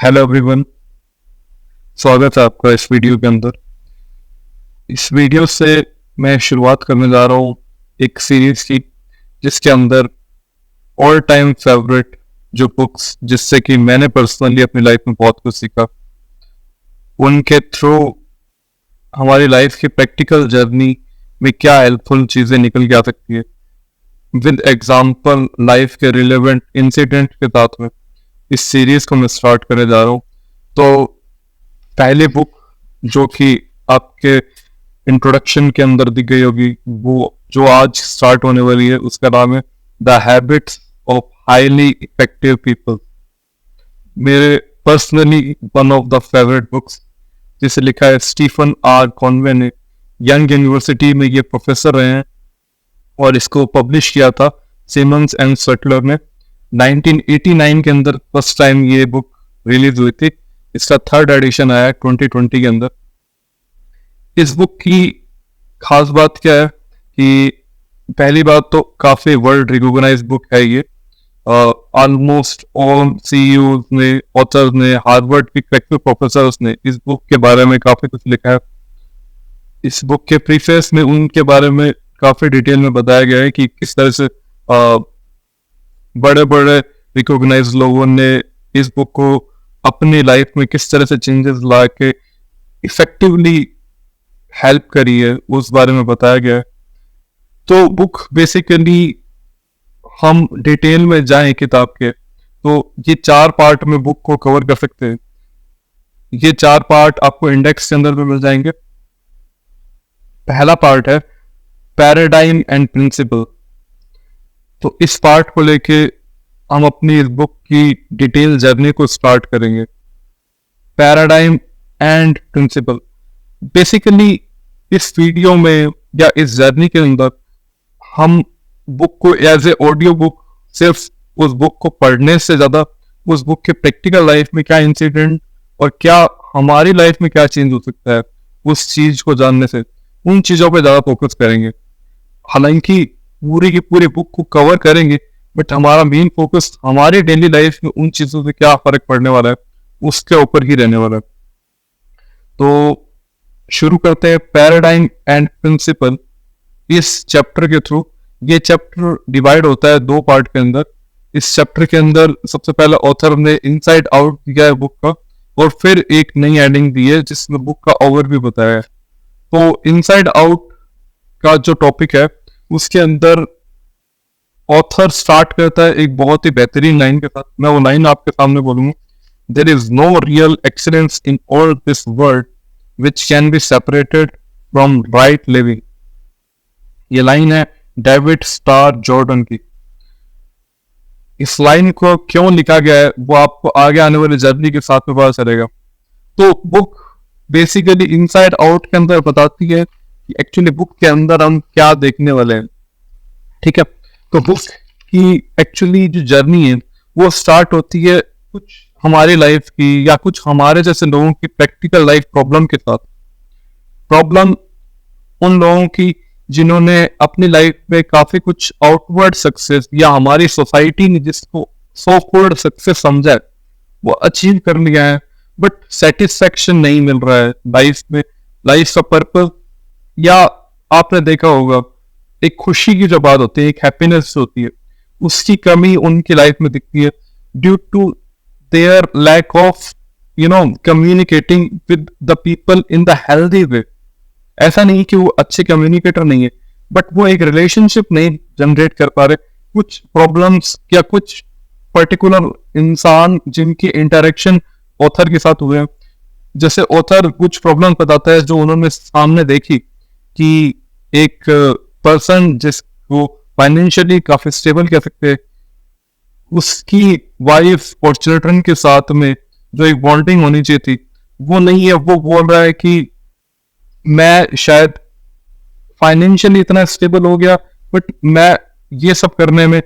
Hello everyone. स्वागत है आपका इस वीडियो के अंदर। इस वीडियो से मैं शुरुआत करने जा रहा हूँ एक सीरीज की, जिसके अंदर ऑल टाइम फेवरेट जो बुक्स जिससे कि मैंने पर्सनली अपनी लाइफ में बहुत कुछ सीखा, उनके थ्रू हमारी लाइफ की प्रैक्टिकल जर्नी में क्या हेल्पफुल चीज़ें निकल के आ सकती है, विद एग्जाम्पल लाइफ के रिलेवेंट इंसिडेंट के साथ में इस सीरीज को मैं स्टार्ट करने जा रहा हूँ। तो पहली बुक जो कि आपके इंट्रोडक्शन के अंदर दी गई होगी, वो जो आज स्टार्ट होने वाली है, उसका नाम है the habits of highly effective people. मेरे personally one of the favourite books, जिसे लिखा है स्टीफन आर कॉनवे ने। यंग यूनिवर्सिटी में ये प्रोफेसर रहे हैं और इसको पब्लिश किया था सिमंस एंड सटलर ने 1989 के अंदर। फर्स्ट टाइम ये बुक रिलीज हुई थी। इसका थर्ड एडिशन आया 2020 के अंदर। इस बुक की खास बात क्या है कि पहली बात तो काफी वर्ल्ड रिकॉग्नाइज्ड बुक है ये। ऑलमोस्ट ऑल सीईओ ने, ऑथर्स ने, हार्वर्ड के कलेक्टिव प्रोफेसर्स ने इस बुक के बारे में काफी कुछ लिखा है। इस बुक के प्रीफेस में उनके बारे में काफी डिटेल में बताया गया है कि किस तरह से बड़े बड़े रिकॉग्नाइज्ड लोगों ने इस बुक को अपनी लाइफ में किस तरह से चेंजेस ला के इफेक्टिवली हेल्प करी है, उस बारे में बताया गया है। तो बुक बेसिकली, हम डिटेल में जाएं किताब के, तो ये 4 पार्ट में बुक को कवर कर सकते हैं। ये 4 पार्ट आपको इंडेक्स के अंदर में मिल जाएंगे। पहला पार्ट है पैराडाइम एंड प्रिंसिपल। तो इस पार्ट को लेके हम अपनी इस बुक की डिटेल जर्नी को स्टार्ट करेंगे। पैराडाइम एंड प्रिंसिपल, बेसिकली इस वीडियो में या इस जर्नी के अंदर हम बुक को एज ए ऑडियो बुक, सिर्फ उस बुक को पढ़ने से ज्यादा उस बुक के प्रैक्टिकल लाइफ में क्या इंसिडेंट और क्या हमारी लाइफ में क्या चेंज हो सकता है, उस चीज को जानने से उन चीजों पे ज्यादा फोकस करेंगे। हालांकि पूरी की पूरी बुक को कवर करेंगे, बट हमारा मेन फोकस हमारे डेली लाइफ में उन चीजों से क्या फर्क पड़ने वाला है उसके ऊपर ही रहने वाला है। तो शुरू करते हैं पैराडाइम एंड प्रिंसिपल इस चैप्टर के थ्रू। ये चैप्टर डिवाइड होता है 2 पार्ट के अंदर। इस चैप्टर के अंदर सबसे पहले ऑथर ने इनसाइड आउट दिया है बुक का, और फिर एक नई एडिंग दी है जिसमें बुक का ओवरव्यू बताया है। तो इनसाइड आउट का जो टॉपिक है, उसके अंदर ऑथर स्टार्ट करता है एक बहुत ही बेहतरीन लाइन के साथ। मैं वो लाइन आपके सामने बोलूंगा। There is no real excellence in all this world which can be separated from right living. ये लाइन है डेविड स्टार जॉर्डन की। इस लाइन को क्यों लिखा गया है वो आपको आगे आने वाली जर्नी के साथ में पता चलेगा। तो बुक बेसिकली इनसाइड आउट के अंदर बताती है कि एक्चुअली बुक के अंदर हम क्या देखने वाले हैं। ठीक है, तो बुक की एक्चुअली जो जर्नी है वो स्टार्ट होती है कुछ हमारी लाइफ की या कुछ हमारे जैसे लोगों की प्रैक्टिकल लाइफ प्रॉब्लम के साथ। प्रॉब्लम उन लोगों की जिन्होंने अपनी लाइफ में काफी कुछ आउटवर्ड सक्सेस, या हमारी सोसाइटी ने जिसको सो कॉल्ड सक्सेस समझा है, वो अचीव कर लिया है, बट सेटिस्फेक्शन नहीं मिल रहा है लाइफ में। लाइफ का पर्पस, या आपने देखा होगा एक खुशी की जो बात होती है, एक हैप्पीनेस होती है, उसकी कमी उनकी लाइफ में दिखती है due to their lack of communicating with the people in the healthy way. ऐसा नहीं कि वो अच्छे कम्युनिकेटर नहीं है, बट वो एक रिलेशनशिप नहीं जनरेट कर पा रहे। कुछ प्रॉब्लम्स या कुछ पर्टिकुलर इंसान जिनकी इंटरेक्शन ऑथर के साथ हुए हैं, जैसे ऑथर कुछ प्रॉब्लम बताता है जो उन्होंने सामने देखी कि एक पर्सन जिसको फाइनेंशियली काफी स्टेबल कह सकते हैं, उसकी वाइफ और चिल्ड्रन के साथ में जो एक बॉन्डिंग होनी चाहिए थी वो नहीं है। वो बोल रहा है कि मैं शायद फाइनेंशियली इतना स्टेबल हो गया, बट मैं ये सब करने में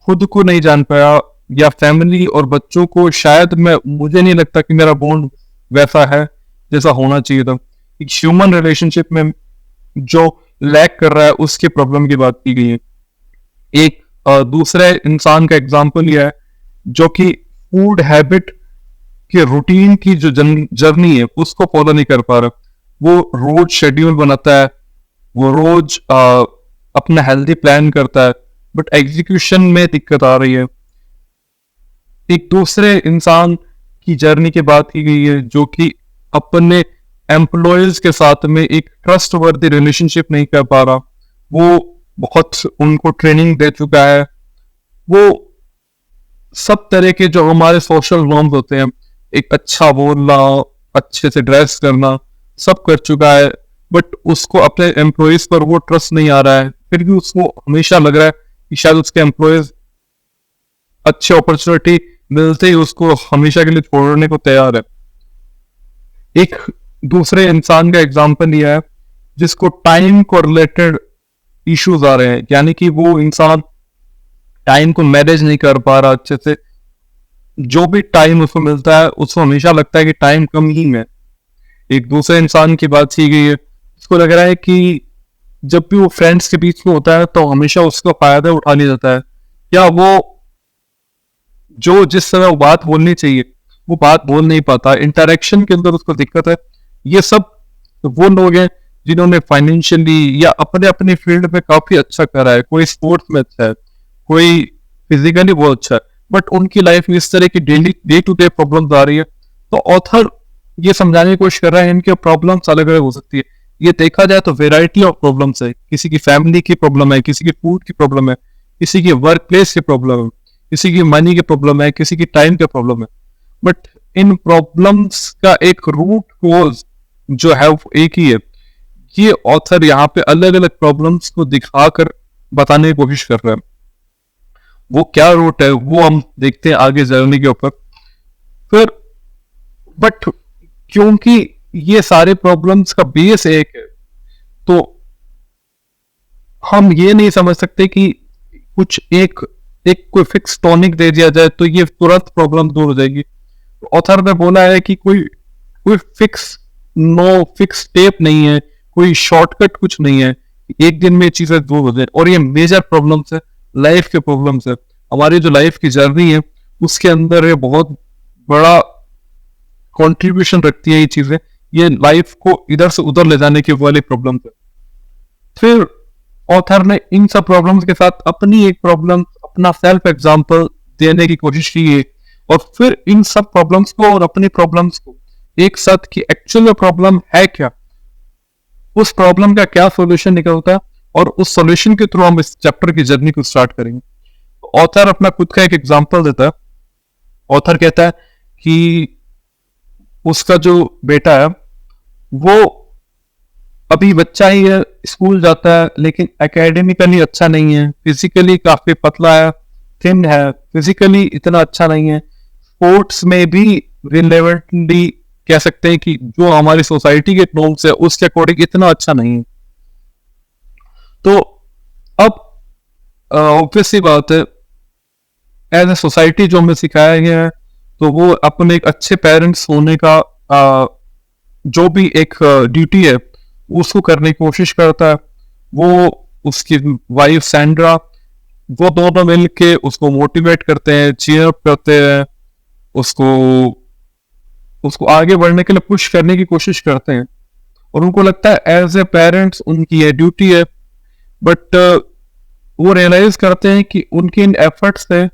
खुद को नहीं जान पाया, या फैमिली और बच्चों को शायद मुझे नहीं लगता कि मेरा बॉन्ड वैसा है जैसा होना चाहिए था। एक ह्यूमन रिलेशनशिप में जो लैक कर रहा है उसकी प्रॉब्लम की बात की गई है। एक दूसरे इंसान का एग्जाम्पल यह है जो कि फूड हैबिट कि रूटीन की जो जर्नी है उसको फॉलो नहीं कर पा रहा। वो रोज शेड्यूल बनाता है, वो रोज अपना हेल्दी प्लान करता है, बट एग्जीक्यूशन में दिक्कत आ रही है। एक दूसरे इंसान की जर्नी की बात की गई है जो कि अपने एम्प्लॉयज के साथ में एक ट्रस्ट वर्दी रिलेशनशिप नहीं कर पा रहा। वो बहुत उनको ट्रेनिंग दे चुका है, वो सब तरह के जो हमारे सोशल नॉर्म्स होते हैं, एक अच्छा बोलना, अच्छे से ड्रेस करना, सब कर चुका है, बट उसको अपने एम्प्लॉयज पर वो ट्रस्ट नहीं आ रहा है। फिर भी उसको हमेशा लग रहा है कि शायद उसके एम्प्लॉयज अच्छी अपॉर्चुनिटी मिलते ही उसको हमेशा के लिए छोड़ने को तैयार है। एक दूसरे इंसान का एग्जाम्पल लिया है जिसको टाइम को रिलेटेड इश्यूज आ रहे हैं, यानी कि वो इंसान टाइम को मैनेज नहीं कर पा रहा अच्छे से। जो भी टाइम उसको मिलता है उसको हमेशा लगता है कि टाइम कम ही है। एक दूसरे इंसान की बात की गई है, उसको लग रहा है कि जब भी वो फ्रेंड्स के बीच में होता है तो हमेशा उसका फायदा उठा लिया जाता है, या वो जो जिस समय वो बात बोलनी चाहिए वो बात बोल नहीं पाता, इंटरेक्शन के अंदर उसको दिक्कत है। ये सब वो लोग हैं जिन्होंने फाइनेंशियली या अपने अपने फील्ड में काफी अच्छा करा है, कोई स्पोर्ट्स में अच्छा है, कोई फिजिकली बहुत अच्छा है, बट उनकी लाइफ में इस तरह की daily day to day problems आ रही है। तो ऑथर ये समझाने की कोशिश कर रहा है इनके प्रॉब्लम्स अलग अलग हो सकती है। ये देखा जाए तो वेराइटी ऑफ प्रॉब्लम्स है, किसी की फैमिली की प्रॉब्लम है, किसी की फूड की प्रॉब्लम है, किसी की वर्क प्लेस की प्रॉब्लम है, किसी की मनी की प्रॉब्लम है, किसी की टाइम की प्रॉब्लम है, बट इन प्रॉब्लम्स का एक रूट कोज जो है वो एक ही है। ये ऑथर यहाँ पे अलग अलग प्रॉब्लम्स को दिखाकर बताने की कोशिश कर रहा है। वो क्या रूट है वो हम देखते हैं आगे जर्नी के ऊपर। फिर बट क्योंकि ये सारे प्रॉब्लम्स का बेस एक है, तो हम ये नहीं समझ सकते कि कुछ एक एक कोई फिक्स टॉनिक दे दिया जाए तो ये तुरंत प्रॉब्लम दूर हो जाएगी। ऑथर ने बोला है कि कोई कोई फिक्स स्टेप नहीं है, कोई शॉर्टकट कुछ नहीं है, एक दिन में चीजें दूर हो जाए। और ये मेजर प्रॉब्लम्स है, लाइफ के प्रॉब्लम्स है, हमारी जो लाइफ की जर्नी है उसके अंदर ये बहुत बड़ा कंट्रीब्यूशन रखती है। ये चीजें ये लाइफ को इधर से उधर ले जाने की वाली प्रॉब्लम है। फिर ऑथर ने इन सब प्रॉब्लम्स के साथ अपनी एक प्रॉब्लम, अपना सेल्फ एग्जांपल देने की कोशिश की है, और फिर इन सब प्रॉब्लम्स को और अपनी प्रॉब्लम्स को एक साथ की एक्चुअल में प्रॉब्लम है क्या, उस प्रॉब्लम का क्या सॉल्यूशन निकलता है, और उस सॉल्यूशन के थ्रू हम इस चैप्टर की जर्नी को स्टार्ट करेंगे। ऑथर अपना खुद का एक एग्जांपल देता है। ऑथर कहता है कि उसका जो बेटा है वो अभी बच्चा ही है, स्कूल जाता है लेकिन एकेडमिकली अच्छा नहीं है, फिजिकली काफी पतला है, थिन है, फिजिकली इतना अच्छा नहीं है, स्पोर्ट्स में भी रिलेवेंटली कह सकते हैं कि जो हमारी सोसाइटी के नॉर्म्स है उसके अकॉर्डिंग इतना अच्छा नहीं है। तो अब ऑब्वियस सी बात है, एज ए सोसाइटी जो हमें सिखाया गया है तो वो अपने एक अच्छे पेरेंट्स होने का जो भी एक ड्यूटी है उसको करने की कोशिश करता है। वो उसकी वाइफ सैंड्रा, वो दोनों मिलके उसको मोटिवेट करते हैं, चीयर अप करते हैं, उसको उसको आगे बढ़ने के लिए पुश करने की कोशिश करते हैं, और उनको लगता है एज ए पेरेंट्स उनकी ये ड्यूटी है। बट वो रियलाइज करते हैं कि उनके इन एफर्ट्स से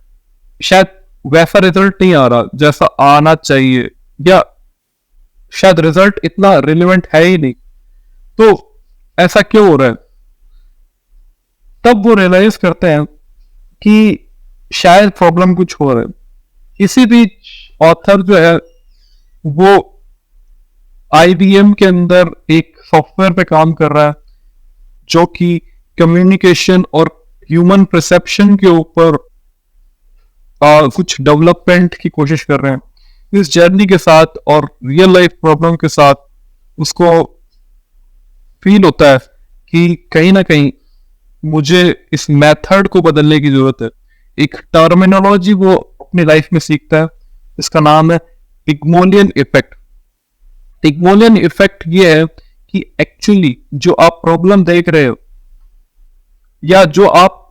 शायद वैसा रिजल्ट नहीं आ रहा जैसा आना चाहिए, या शायद रिजल्ट इतना रिलेवेंट है ही नहीं। तो ऐसा क्यों हो रहा है? तब वो रियलाइज करते हैं कि शायद प्रॉब्लम कुछ हो रहा है। इसी बीच ऑथर जो है वो IBM के अंदर एक सॉफ्टवेयर पे काम कर रहा है जो कि कम्युनिकेशन और ह्यूमन परसेप्शन के ऊपर कुछ डेवलपमेंट की कोशिश कर रहे हैं। इस जर्नी के साथ और रियल लाइफ प्रॉब्लम के साथ उसको फील होता है कि कहीं ना कहीं मुझे इस मेथड को बदलने की जरूरत है। एक टर्मिनोलॉजी वो अपनी लाइफ में सीखता है, इसका नाम है पिग्मोलियन इफेक्ट। पिग्मोलियन इफेक्ट ये है कि एक्चुअली जो आप प्रॉब्लम देख रहे हो, या जो आप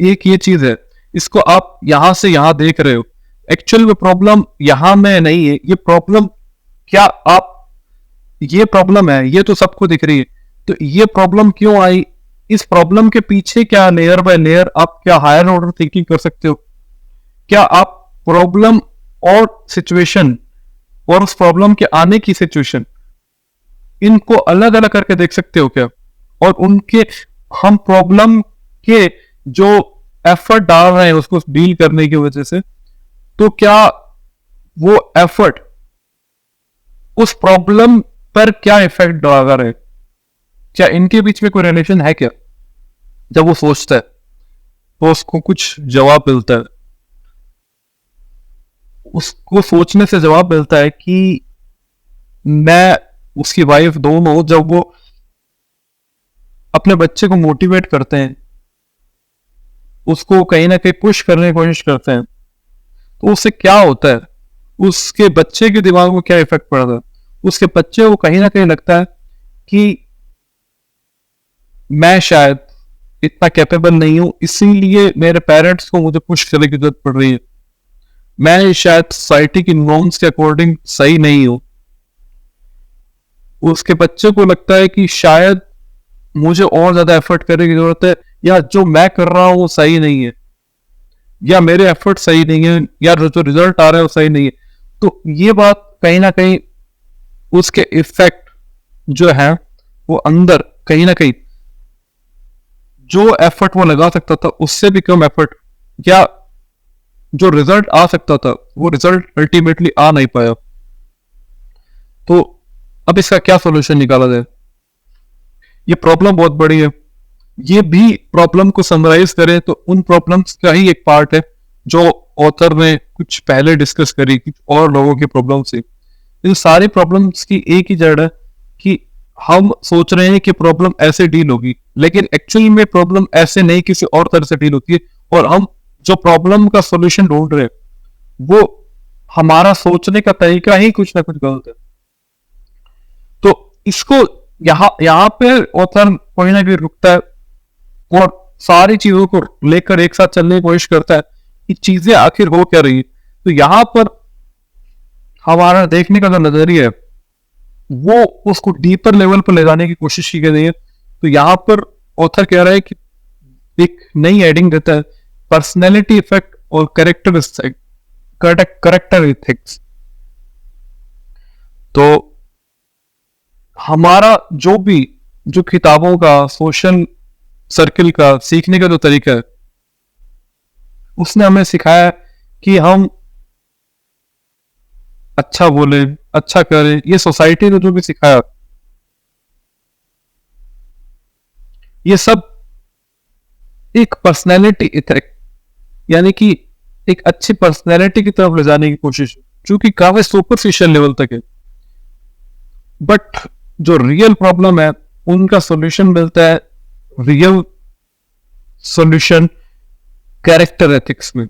एक ये चीज है इसको आप यहां से यहां देख रहे हो, एक्चुअल में प्रॉब्लम यहां में नहीं है, ये प्रॉब्लम क्या आप, ये प्रॉब्लम है, ये तो सबको दिख रही है, तो ये प्रॉब्लम क्यों आई, इस प्रॉब्लम के पीछे क्या लेयर बाय लेयर आप क्या हायर ऑर्डर थिंकिंग कर सकते हो, क्या आप प्रॉब्लम और सिचुएशन और उस प्रॉब्लम के आने की सिचुएशन इनको अलग अलग करके देख सकते हो क्या, और उनके हम प्रॉब्लम के जो एफर्ट डाल रहे हैं उसको डील करने की वजह से, तो क्या वो एफर्ट उस प्रॉब्लम पर क्या इफेक्ट डाल रहे हैं, क्या इनके बीच में कोई रिलेशन है क्या। जब वो सोचता है तो उसको कुछ जवाब मिलता है, उसको सोचने से जवाब मिलता है कि मैं उसकी वाइफ दोनों जब वो अपने बच्चे को मोटिवेट करते हैं, उसको कहीं ना कहीं पुश करने की कोशिश करते हैं, तो उससे क्या होता है, उसके बच्चे के दिमाग में क्या इफेक्ट पड़ता है, उसके बच्चे को कहीं ना कहीं लगता है कि मैं शायद इतना कैपेबल नहीं हूं, इसीलिए मेरे पेरेंट्स को मुझे पुश करने की जरूरत पड़ रही है, मैं शायद सोसाइटी की नॉर्म्स के अकॉर्डिंग सही नहीं हूं। उसके बच्चे को लगता है कि शायद मुझे और ज्यादा एफर्ट करने की जरूरत है, या जो मैं कर रहा हूं वो सही नहीं है, या मेरे एफर्ट सही नहीं है, या जो रिजल्ट आ रहा है वो सही नहीं है। तो ये बात कहीं ना कहीं उसके इफेक्ट जो है वो अंदर कहीं ना कहीं जो एफर्ट वो लगा सकता था उससे भी कम एफर्ट, या जो रिजल्ट आ सकता था वो रिजल्ट अल्टीमेटली आ नहीं पाया। तो अब इसका क्या सॉल्यूशन निकाला जाए, ये प्रॉब्लम बहुत बड़ी है। ये भी प्रॉब्लम को समराइज करें तो उन प्रॉब्लम्स का ही एक पार्ट है जो ऑथर ने कुछ पहले डिस्कस करी कुछ और लोगों की प्रॉब्लम से। इन सारी प्रॉब्लम्स की एक ही जड़ है कि हम सोच रहे हैं कि प्रॉब्लम ऐसे डील होगी, लेकिन एक्चुअली में प्रॉब्लम ऐसे नहीं किसी और तरह से डील होती है, और हम जो प्रॉब्लम का सॉल्यूशन ढूंढ रहे हैं वो हमारा सोचने का तरीका ही कुछ ना कुछ गलत है। तो इसको यहाँ पे ऑथर कोई ना कोई रुकता है और सारी चीजों को लेकर एक साथ चलने की कोशिश करता है कि चीजें आखिर हो क्या रही है। तो यहां पर हमारा देखने का जो नजरिया है वो उसको डीपर लेवल पर ले जाने की कोशिश की गई है। तो यहां पर ऑथर कह रहा है कि एक नई एडिंग देता है, पर्सनैलिटी इफेक्ट और करेक्टर इथिक्स। तो हमारा जो किताबों का सोशल सर्किल का सीखने का जो तरीका है उसने हमें सिखाया कि हम अच्छा बोले, अच्छा करें, ये सोसाइटी ने जो भी सिखाया ये सब एक पर्सनैलिटी इफेक्ट यानी कि एक अच्छी पर्सनैलिटी की तरफ ले जाने की कोशिश, जो कि काफी सुपरफिशियल लेवल तक है। बट जो रियल प्रॉब्लम है उनका सॉल्यूशन मिलता है, रियल सॉल्यूशन कैरेक्टर एथिक्स में।